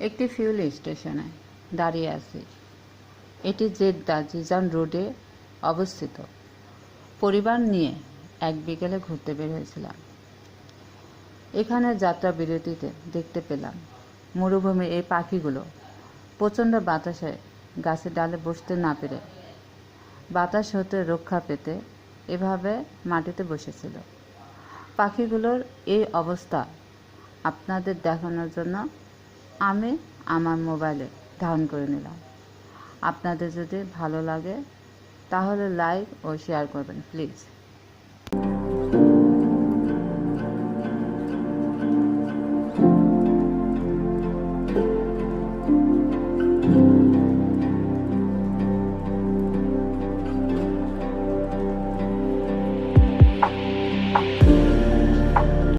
একটি ফিউল স্টেশনে দাঁড়িয়ে আছি। এটি জেদ্দা জিজান রোডে অবস্থিত। পরিবার নিয়ে এক বিকেলে ঘুরতে বের হয়েছিলাম। এখানে যাত্রা বিরতিতে দেখতে পেলাম মরুভূমির এই পাখিগুলো প্রচণ্ড বাতাসে গাছের ডালে বসতে না পেরে বাতাস হতে রক্ষা পেতে এভাবে মাটিতে বসেছিল। পাখিগুলোর এই অবস্থা আপনাদের দেখানোর জন্য আমি আমার মোবাইলে ধারণ করে নিলাম। আপনাদের যদি ভালো লাগে তাহলে লাইক ও শেয়ার করবেন প্লিজ।